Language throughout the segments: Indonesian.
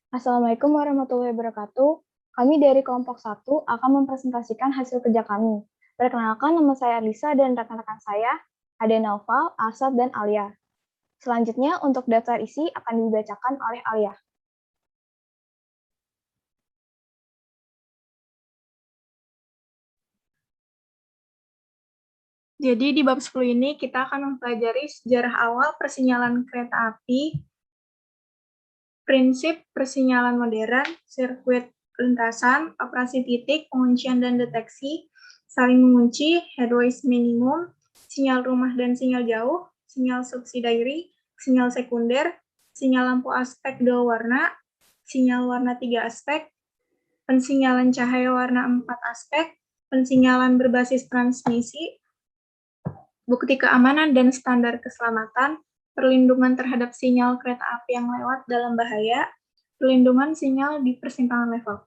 Assalamualaikum warahmatullahi wabarakatuh. Kami dari kelompok 1 akan mempresentasikan hasil kerja kami. Perkenalkan, nama saya Lisa dan rekan-rekan saya ada Naufal, Asad, dan Alia. Selanjutnya, untuk daftar isi akan dibacakan oleh Alia. Jadi di bab 10 ini kita akan mempelajari sejarah awal persinyalan kereta api, prinsip persinyalan modern, sirkuit lintasan, operasi titik, penguncian dan deteksi, saling mengunci, headways minimum, sinyal rumah dan sinyal jauh, sinyal subsidiary, sinyal sekunder, sinyal lampu aspek 2 warna, sinyal warna 3 aspek, pensinyalan cahaya warna 4 aspek, pensinyalan berbasis transmisi, bukti keamanan dan standar keselamatan, perlindungan terhadap sinyal kereta api yang lewat dalam bahaya, perlindungan sinyal di persimpangan level.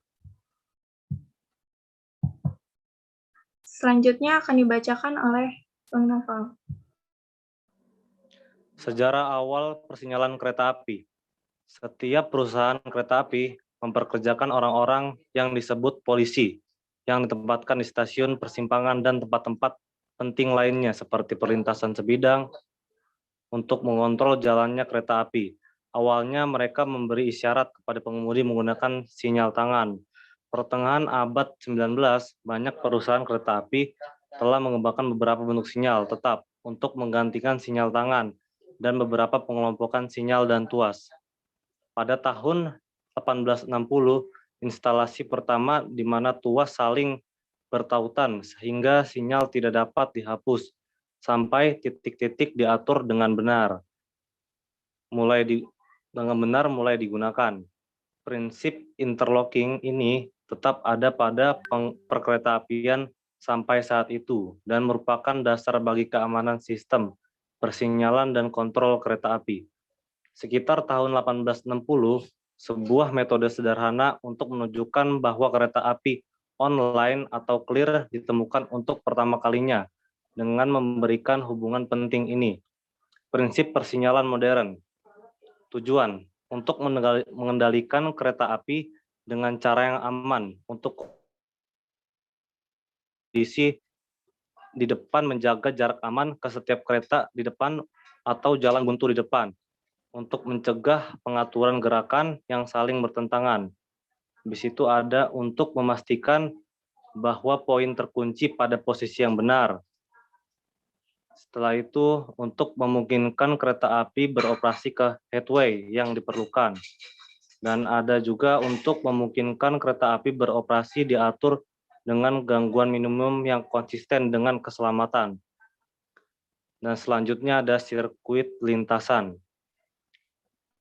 Selanjutnya akan dibacakan oleh Bang Noval. Sejarah awal persinyalan kereta api. Setiap perusahaan kereta api memperkerjakan orang-orang yang disebut polisi, yang ditempatkan di stasiun, persimpangan, dan tempat-tempat penting lainnya seperti perlintasan sebidang untuk mengontrol jalannya kereta api. Awalnya mereka memberi isyarat kepada pengemudi menggunakan sinyal tangan. Pertengahan abad 19, banyak perusahaan kereta api telah mengembangkan beberapa bentuk sinyal tetap untuk menggantikan sinyal tangan dan beberapa pengelompokan sinyal dan tuas. Pada tahun 1860, instalasi pertama di mana tuas saling bertautan sehingga sinyal tidak dapat dihapus sampai titik-titik diatur dengan benar mulai digunakan. Prinsip interlocking ini tetap ada pada perkeretaapian sampai saat itu dan merupakan dasar bagi keamanan sistem persinyalan dan kontrol kereta api. Sekitar tahun 1860, sebuah metode sederhana untuk menunjukkan bahwa kereta api online atau clear ditemukan untuk pertama kalinya dengan memberikan hubungan penting ini. Prinsip persinyalan modern. Tujuan untuk mengendalikan kereta api dengan cara yang aman untuk kondisi di depan, menjaga jarak aman ke setiap kereta di depan atau jalan buntu di depan untuk mencegah pengaturan gerakan yang saling bertentangan. Habis itu ada untuk memastikan bahwa poin terkunci pada posisi yang benar. Setelah itu untuk memungkinkan kereta api beroperasi ke headway yang diperlukan. Dan ada juga untuk memungkinkan kereta api beroperasi diatur dengan gangguan minimum yang konsisten dengan keselamatan. Dan selanjutnya ada sirkuit lintasan.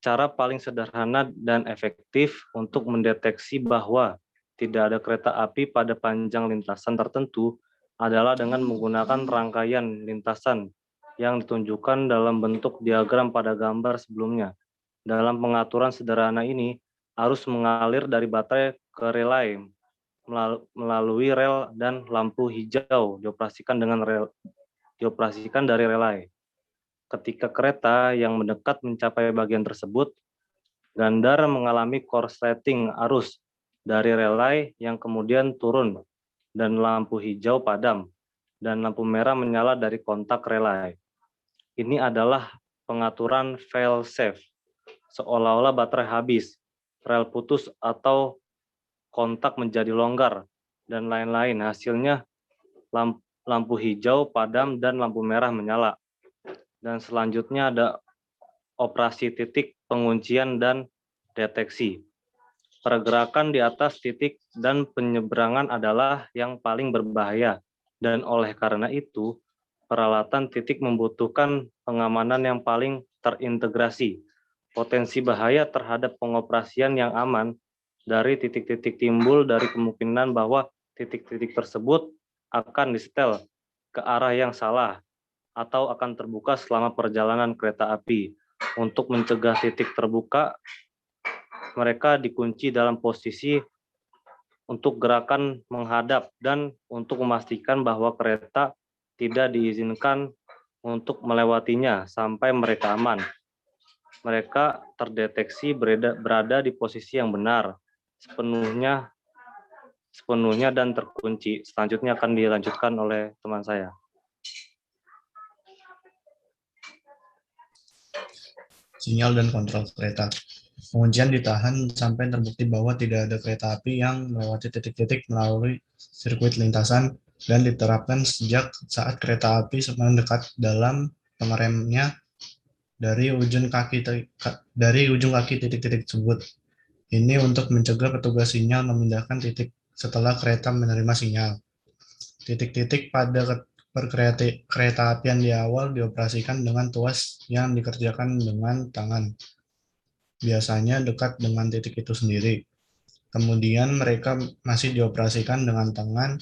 Cara paling sederhana dan efektif untuk mendeteksi bahwa tidak ada kereta api pada panjang lintasan tertentu adalah dengan menggunakan rangkaian lintasan yang ditunjukkan dalam bentuk diagram pada gambar sebelumnya. Dalam pengaturan sederhana ini, arus mengalir dari baterai ke relay melalui rel dan lampu hijau dioperasikan dari relay. Ketika kereta yang mendekat mencapai bagian tersebut, gandar mengalami korsleting arus dari relay yang kemudian turun dan lampu hijau padam dan lampu merah menyala dari kontak relay. Ini adalah pengaturan fail safe, seolah-olah baterai habis, rel putus atau kontak menjadi longgar, dan lain-lain. Hasilnya lampu hijau padam dan lampu merah menyala. Dan selanjutnya ada operasi titik, penguncian, dan deteksi. Pergerakan di atas titik dan penyeberangan adalah yang paling berbahaya, dan oleh karena itu, peralatan titik membutuhkan pengamanan yang paling terintegrasi. Potensi bahaya terhadap pengoperasian yang aman dari titik-titik timbul dari kemungkinan bahwa titik-titik tersebut akan disetel ke arah yang salah atau akan terbuka selama perjalanan kereta api. Untuk mencegah titik terbuka, mereka dikunci dalam posisi untuk gerakan menghadap dan untuk memastikan bahwa kereta tidak diizinkan untuk melewatinya sampai mereka aman. mereka terdeteksi berada di posisi yang benar, sepenuhnya dan terkunci. Selanjutnya akan dilanjutkan oleh teman saya. Sinyal dan kontrol kereta. Penguncian ditahan sampai terbukti bahwa tidak ada kereta api yang melewati titik-titik melalui sirkuit lintasan dan diterapkan sejak saat kereta api mendekat dalam pengeremnya dari ujung kaki titik-titik tersebut. Ini untuk mencegah petugas sinyal memindahkan titik setelah kereta menerima sinyal. Titik-titik pada kereta apian di awal dioperasikan dengan tuas yang dikerjakan dengan tangan, biasanya dekat dengan titik itu sendiri. Kemudian mereka masih dioperasikan dengan tangan,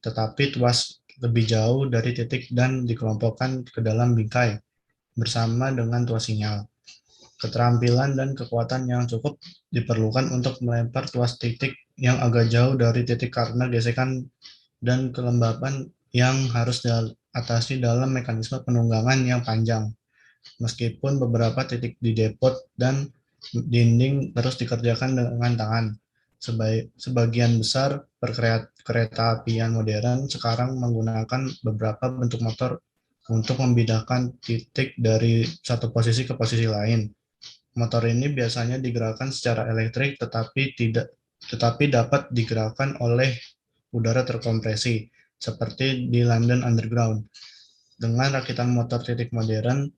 tetapi tuas lebih jauh dari titik dan dikelompokkan ke dalam bingkai bersama dengan tuas sinyal. Keterampilan dan kekuatan yang cukup diperlukan untuk melempar tuas titik yang agak jauh dari titik karena gesekan dan kelembapan yang harus diatasi dalam mekanisme penunggangan yang panjang. Meskipun beberapa titik di depot dan dinding terus dikerjakan dengan tangan, sebagian besar kereta apian modern sekarang menggunakan beberapa bentuk motor untuk memindahkan titik dari satu posisi ke posisi lain. Motor ini biasanya digerakkan secara elektrik tetapi dapat digerakkan oleh udara terkompresi seperti di London Underground. Dengan rakitan motor titik modern,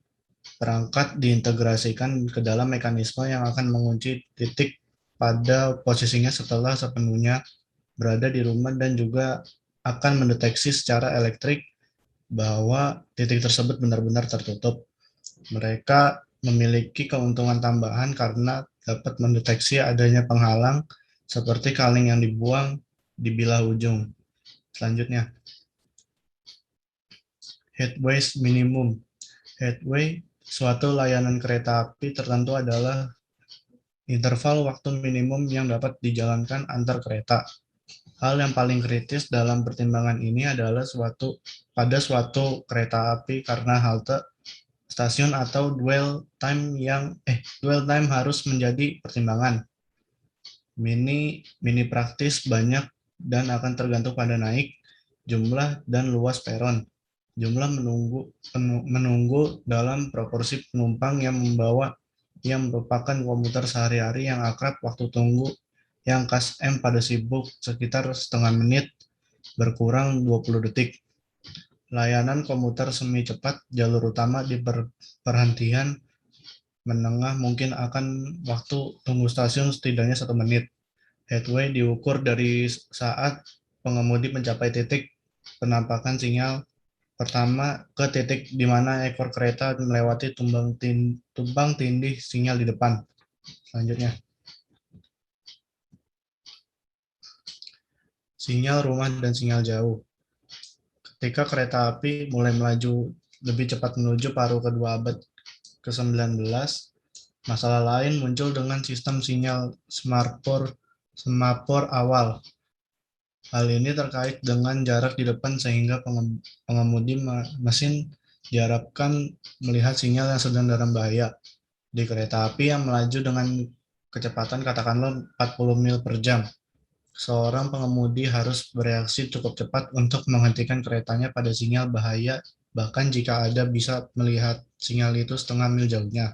perangkat diintegrasikan ke dalam mekanisme yang akan mengunci titik pada posisinya setelah sepenuhnya berada di rumah dan juga akan mendeteksi secara elektrik bahwa titik tersebut benar-benar tertutup. Mereka memiliki keuntungan tambahan karena dapat mendeteksi adanya penghalang seperti kaleng yang dibuang di bilah ujung. Selanjutnya, headways minimum. Headway, suatu layanan kereta api tertentu adalah interval waktu minimum yang dapat dijalankan antar kereta. Hal yang paling kritis dalam pertimbangan ini adalah pada suatu kereta api karena halte, stasiun atau dwell time harus menjadi pertimbangan. Mini praktis banyak dan akan tergantung pada naik, jumlah dan luas peron. Jumlah menunggu dalam proporsi penumpang yang merupakan komuter sehari-hari yang akrab waktu tunggu yang kas M pada sibuk sekitar setengah menit berkurang 20 detik. Layanan komuter semi cepat jalur utama di perhentian menengah mungkin akan waktu tunggu stasiun setidaknya 1 menit. Headway diukur dari saat pengemudi mencapai titik penampakan sinyal pertama ke titik di mana ekor kereta melewati tumpang tindih sinyal di depan. Selanjutnya, sinyal rumah dan sinyal jauh. Ketika kereta api mulai melaju lebih cepat menuju paruh kedua abad ke-19, masalah lain muncul dengan sistem sinyal semapor awal. Hal ini terkait dengan jarak di depan sehingga pengemudi mesin diharapkan melihat sinyal yang sedang dalam bahaya. Di kereta api yang melaju dengan kecepatan katakanlah 40 mil per jam, seorang pengemudi harus bereaksi cukup cepat untuk menghentikan keretanya pada sinyal bahaya, bahkan jika ada bisa melihat sinyal itu setengah mil jauhnya.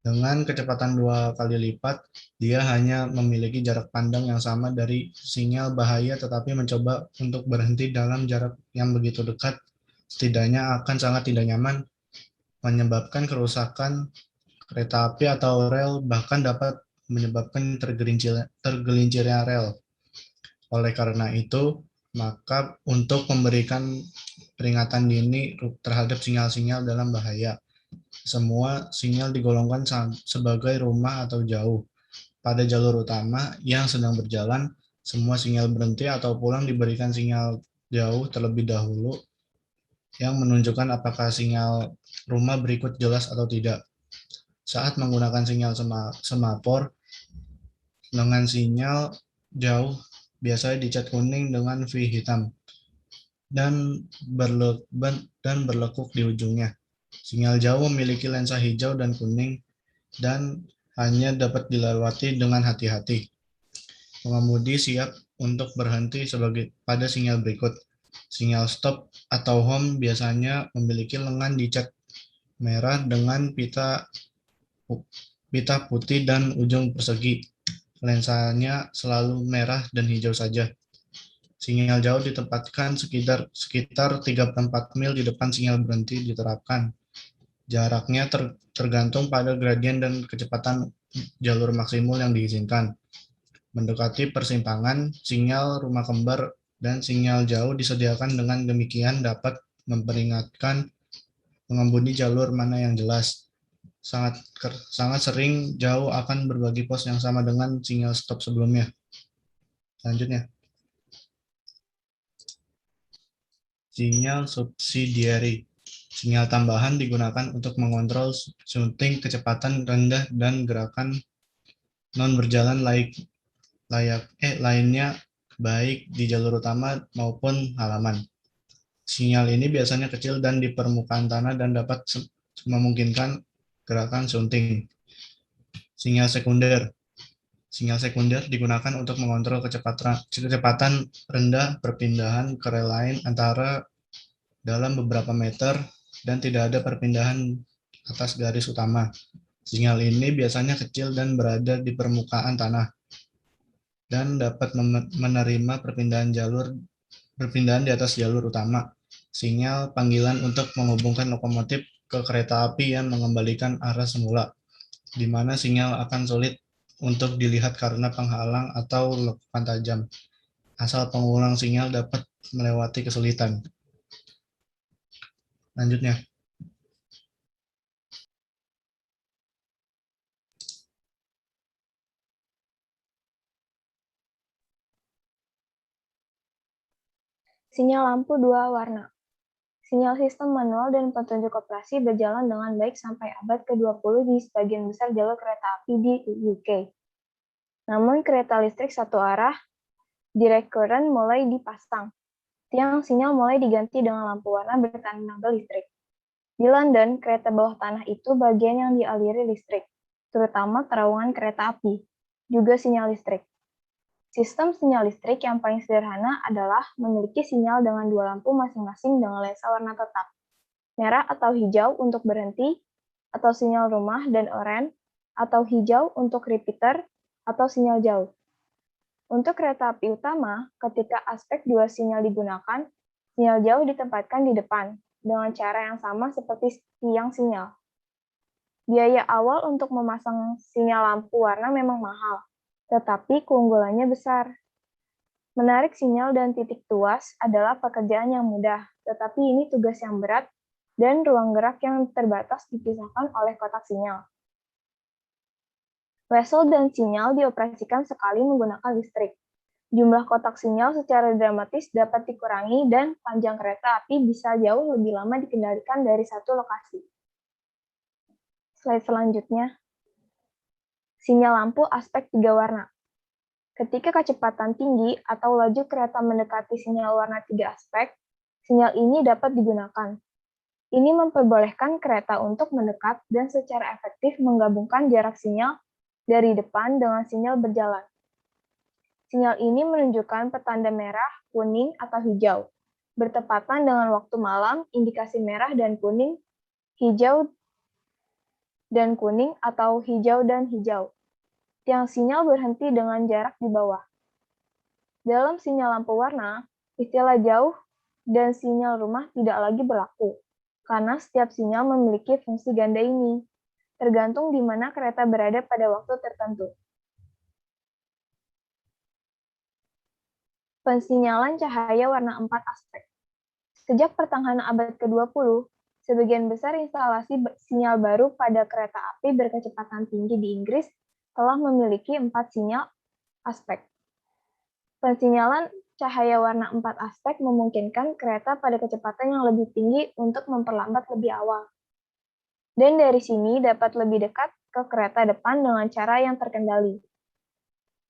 Dengan kecepatan 2 kali lipat, dia hanya memiliki jarak pandang yang sama dari sinyal bahaya tetapi mencoba untuk berhenti dalam jarak yang begitu dekat setidaknya akan sangat tidak nyaman, menyebabkan kerusakan kereta api atau rel, bahkan dapat menyebabkan tergelincirnya rel. Oleh karena itu, maka untuk memberikan peringatan dini terhadap sinyal-sinyal dalam bahaya, semua sinyal digolongkan sebagai rumah atau jauh. Pada jalur utama yang sedang berjalan, semua sinyal berhenti atau pulang diberikan sinyal jauh terlebih dahulu yang menunjukkan apakah sinyal rumah berikut jelas atau tidak. Saat menggunakan sinyal semapor dengan sinyal jauh biasanya dicat kuning dengan V hitam dan berlekuk di ujungnya. Sinyal jauh memiliki lensa hijau dan kuning dan hanya dapat dilewati dengan hati-hati. Pengemudi siap untuk berhenti pada sinyal berikut. Sinyal stop atau home biasanya memiliki lengan dicat merah dengan pita putih dan ujung persegi. Lensanya selalu merah dan hijau saja. Sinyal jauh ditempatkan sekitar 34 mil di depan sinyal berhenti diterapkan. Jaraknya tergantung pada gradien dan kecepatan jalur maksimum yang diizinkan. Mendekati persimpangan, sinyal rumah kembar dan sinyal jauh disediakan, dengan demikian dapat memperingatkan pengemudi jalur mana yang jelas. Sangat sering jauh akan berbagi pos yang sama dengan sinyal stop sebelumnya. Selanjutnya, sinyal subsidiary. Sinyal tambahan digunakan untuk mengontrol syuting kecepatan rendah dan gerakan non-berjalan lainnya, baik di jalur utama maupun halaman. Sinyal ini biasanya kecil dan di permukaan tanah dan dapat memungkinkan gerakan syuting. Sinyal sekunder. Sinyal sekunder digunakan untuk mengontrol kecepatan rendah perpindahan ke rel lain antara dalam beberapa meter dan tidak ada perpindahan atas garis utama. Sinyal ini biasanya kecil dan berada di permukaan tanah dan dapat menerima perpindahan di atas jalur utama. Sinyal panggilan untuk menghubungkan lokomotif ke kereta api yang mengembalikan arah semula, di mana sinyal akan sulit untuk dilihat karena penghalang atau lekukan tajam. Asal pengulang sinyal dapat melewati kesulitan. Lanjutnya, Sinyal lampu dua warna. Sinyal sistem manual dan petunjuk operasi berjalan dengan baik sampai abad ke-20 di sebagian besar jalur kereta api di UK. Namun kereta listrik satu arah, direct current, mulai dipasang. Tiang sinyal mulai diganti dengan lampu warna bertenaga listrik. Di London, kereta bawah tanah itu bagian yang dialiri listrik, terutama terowongan kereta api, juga sinyal listrik. Sistem sinyal listrik yang paling sederhana adalah memiliki sinyal dengan dua lampu masing-masing dengan lensa warna tetap, merah atau hijau untuk berhenti, atau sinyal rumah, dan oranye atau hijau untuk repeater atau sinyal jauh. Untuk kereta api utama, ketika aspek dua sinyal digunakan, sinyal jauh ditempatkan di depan, dengan cara yang sama seperti tiang sinyal. Biaya awal untuk memasang sinyal lampu warna memang mahal, tetapi keunggulannya besar. Menarik sinyal dan titik tuas adalah pekerjaan yang mudah, tetapi ini tugas yang berat dan ruang gerak yang terbatas dipisahkan oleh kotak sinyal. Wesel dan sinyal dioperasikan sekali menggunakan listrik. Jumlah kotak sinyal secara dramatis dapat dikurangi dan panjang kereta api bisa jauh lebih lama dikendalikan dari satu lokasi. Slide selanjutnya. Sinyal lampu aspek tiga warna. Ketika kecepatan tinggi atau laju kereta mendekati sinyal warna tiga aspek, sinyal ini dapat digunakan. Ini memperbolehkan kereta untuk mendekat dan secara efektif menggabungkan jarak sinyal dari depan dengan sinyal berjalan. Sinyal ini menunjukkan petanda merah, kuning, atau hijau. Bertepatan dengan waktu malam, indikasi merah dan kuning, hijau dan kuning, atau hijau dan hijau. Tiang sinyal berhenti dengan jarak di bawah. Dalam sinyal lampu warna, istilah jauh dan sinyal rumah tidak lagi berlaku, karena setiap sinyal memiliki fungsi ganda ini, tergantung di mana kereta berada pada waktu tertentu. Pensinyalan cahaya warna 4 aspek. Sejak pertengahan abad ke-20, sebagian besar instalasi sinyal baru pada kereta api berkecepatan tinggi di Inggris telah memiliki 4 sinyal aspek. Pensinyalan cahaya warna 4 aspek memungkinkan kereta pada kecepatan yang lebih tinggi untuk memperlambat lebih awal. Dan dari sini dapat lebih dekat ke kereta depan dengan cara yang terkendali.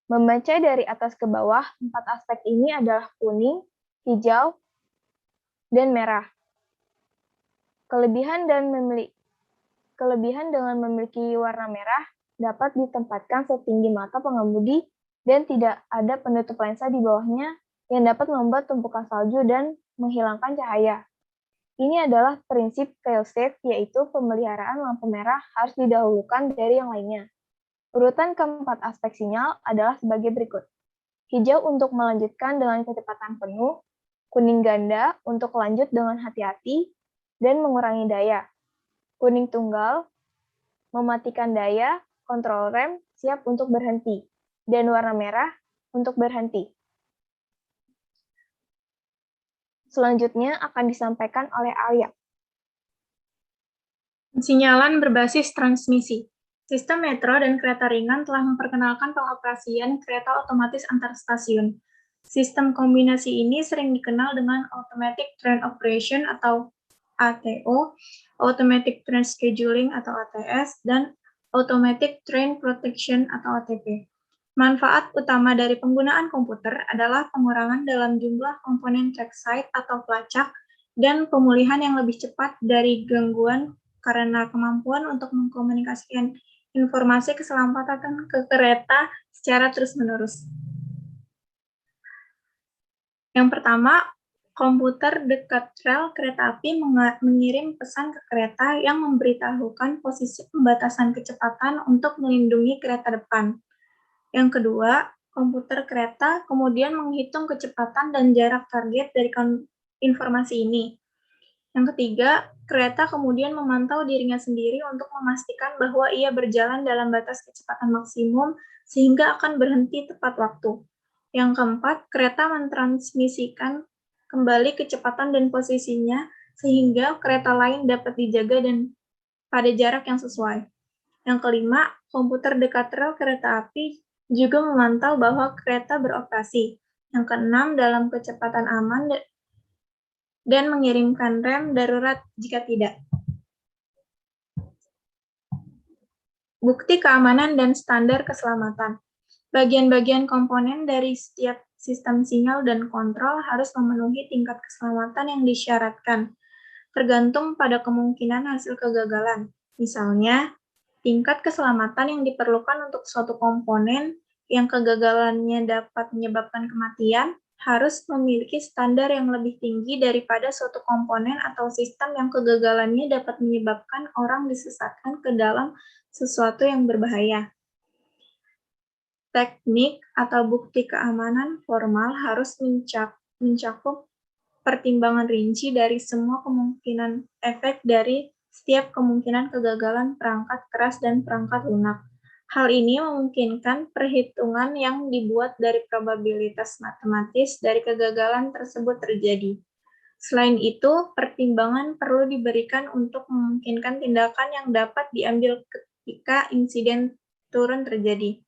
Membaca dari atas ke bawah, 4 aspek ini adalah kuning, hijau, dan merah. Kelebihan dan Kelebihan dengan memiliki warna merah dapat ditempatkan setinggi mata pengemudi dan tidak ada penutup lensa di bawahnya yang dapat membuat tumpukan salju dan menghilangkan cahaya. Ini adalah prinsip fail-safe, yaitu pemeliharaan lampu merah harus didahulukan dari yang lainnya. Urutan keempat aspek sinyal adalah sebagai berikut. Hijau untuk melanjutkan dengan kecepatan penuh, kuning ganda untuk lanjut dengan hati-hati dan mengurangi daya. Kuning tunggal, mematikan daya, kontrol rem, siap untuk berhenti. Dan warna merah untuk berhenti. Selanjutnya akan disampaikan oleh Arya. Sinyalan berbasis transmisi. Sistem metro dan kereta ringan telah memperkenalkan pengoperasian kereta otomatis antar stasiun. Sistem kombinasi ini sering dikenal dengan Automatic Train Operation atau ATO, Automatic Train Scheduling atau ATS, dan Automatic Train Protection atau ATP. Manfaat utama dari penggunaan komputer adalah pengurangan dalam jumlah komponen trackside atau pelacak dan pemulihan yang lebih cepat dari gangguan karena kemampuan untuk mengkomunikasikan informasi keselamatan ke kereta secara terus-menerus. Yang pertama, komputer dekat rel kereta api mengirim pesan ke kereta yang memberitahukan posisi pembatasan kecepatan untuk melindungi kereta depan. Yang kedua, komputer kereta kemudian menghitung kecepatan dan jarak target dari informasi ini. Yang ketiga, kereta kemudian memantau dirinya sendiri untuk memastikan bahwa ia berjalan dalam batas kecepatan maksimum sehingga akan berhenti tepat waktu. Yang keempat, kereta mentransmisikan kembali kecepatan dan posisinya sehingga kereta lain dapat dijaga dan pada jarak yang sesuai. Yang kelima, komputer dekat rel kereta api juga memantau bahwa kereta beroperasi. Yang keenam, dalam kecepatan aman dan mengirimkan rem darurat jika tidak. Bukti keamanan dan standar keselamatan. Bagian-bagian komponen dari setiap sistem sinyal dan kontrol harus memenuhi tingkat keselamatan yang disyaratkan, tergantung pada kemungkinan hasil kegagalan. Misalnya, tingkat keselamatan yang diperlukan untuk suatu komponen yang kegagalannya dapat menyebabkan kematian harus memiliki standar yang lebih tinggi daripada suatu komponen atau sistem yang kegagalannya dapat menyebabkan orang disesatkan ke dalam sesuatu yang berbahaya. Teknik atau bukti keamanan formal harus mencakup pertimbangan rinci dari semua kemungkinan efek dari setiap kemungkinan kegagalan perangkat keras dan perangkat lunak. Hal ini memungkinkan perhitungan yang dibuat dari probabilitas matematis dari kegagalan tersebut terjadi. Selain itu, pertimbangan perlu diberikan untuk memungkinkan tindakan yang dapat diambil ketika insiden turun terjadi.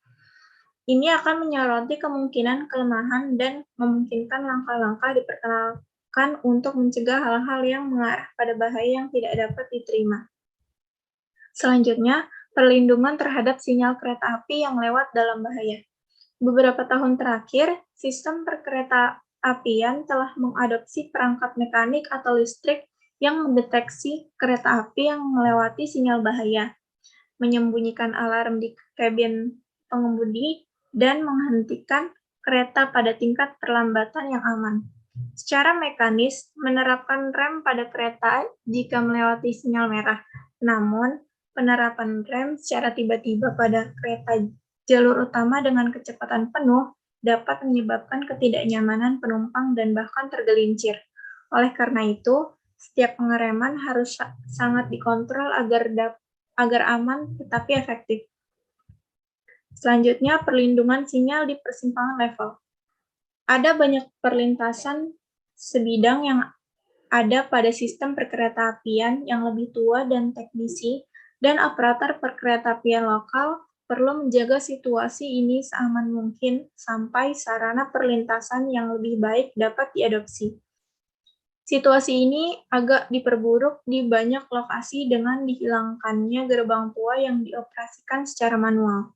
Ini akan menyoroti kemungkinan kelemahan dan memungkinkan langkah-langkah diperkenalkan untuk mencegah hal-hal yang mengarah pada bahaya yang tidak dapat diterima. Selanjutnya, perlindungan terhadap sinyal kereta api yang lewat dalam bahaya. Beberapa tahun terakhir, sistem perkereta apian telah mengadopsi perangkat mekanik atau listrik yang mendeteksi kereta api yang melewati sinyal bahaya, menyembunyikan alarm di kabin pengemudi, dan menghentikan kereta pada tingkat perlambatan yang aman. Secara mekanis, menerapkan rem pada kereta jika melewati sinyal merah. Namun, penerapan rem secara tiba-tiba pada kereta jalur utama dengan kecepatan penuh dapat menyebabkan ketidaknyamanan penumpang dan bahkan tergelincir. Oleh karena itu, setiap pengereman harus sangat dikontrol agar aman tetapi efektif. Selanjutnya, perlindungan sinyal di persimpangan level. Ada banyak perlintasan sebidang yang ada pada sistem perkeretaapian yang lebih tua dan teknisi, dan operator perkeretaapian lokal perlu menjaga situasi ini seaman mungkin sampai sarana perlintasan yang lebih baik dapat diadopsi. Situasi ini agak diperburuk di banyak lokasi dengan dihilangkannya gerbang tua yang dioperasikan secara manual.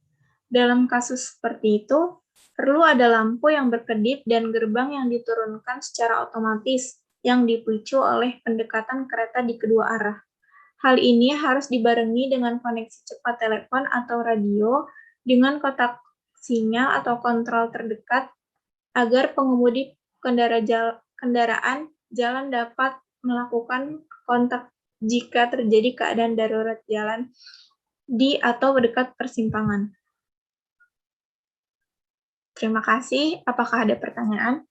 Dalam kasus seperti itu, perlu ada lampu yang berkedip dan gerbang yang diturunkan secara otomatis yang dipicu oleh pendekatan kereta di kedua arah. Hal ini harus dibarengi dengan koneksi cepat telepon atau radio dengan kotak sinyal atau kontrol terdekat agar pengemudi kendaraan jalan dapat melakukan kontak jika terjadi keadaan darurat jalan di atau dekat persimpangan. Terima kasih. Apakah ada pertanyaan?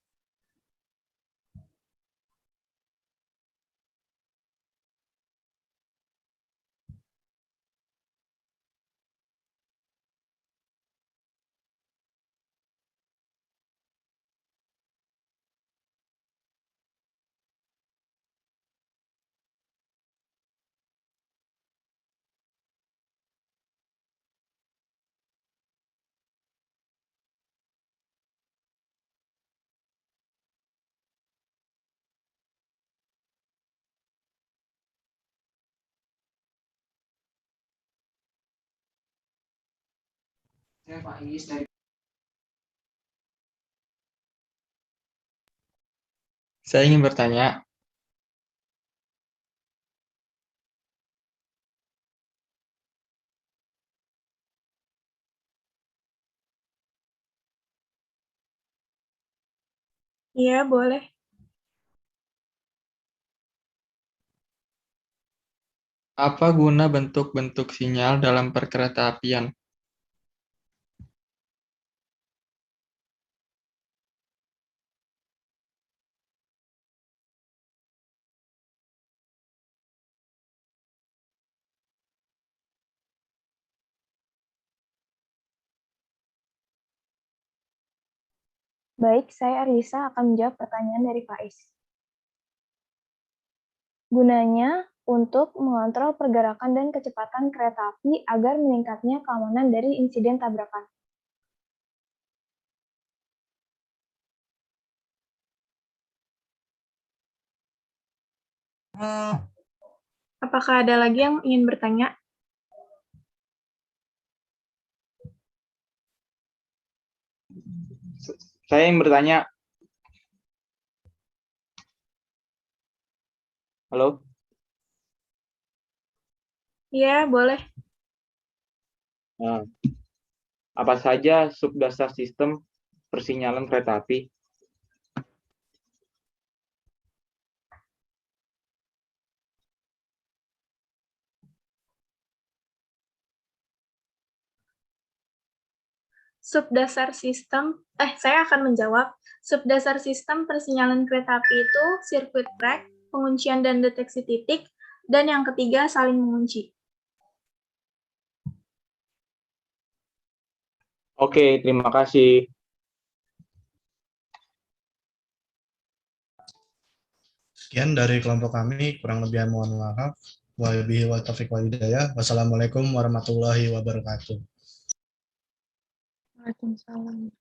Saya ingin bertanya, Iya, boleh. apa guna bentuk-bentuk sinyal dalam perkeretaapian? Baik, saya Arlisa akan menjawab pertanyaan dari Faiz. Gunanya untuk mengontrol pergerakan dan kecepatan kereta api agar meningkatnya keamanan dari insiden tabrakan. Apakah ada lagi yang ingin bertanya? Saya ingin bertanya. Halo? Iya, boleh. Nah, apa saja subdasar sistem persinyalan kereta api? Saya akan menjawab. Subdasar sistem persinyalan kereta api itu sirkuit track, penguncian dan deteksi titik, dan yang ketiga saling mengunci. Oke, terima kasih. Sekian dari kelompok kami, kurang lebih mohon maaf. Wabillahi wa taufiq wal hidayah. Wassalamualaikum warahmatullahi wabarakatuh. Waalaikumsalam.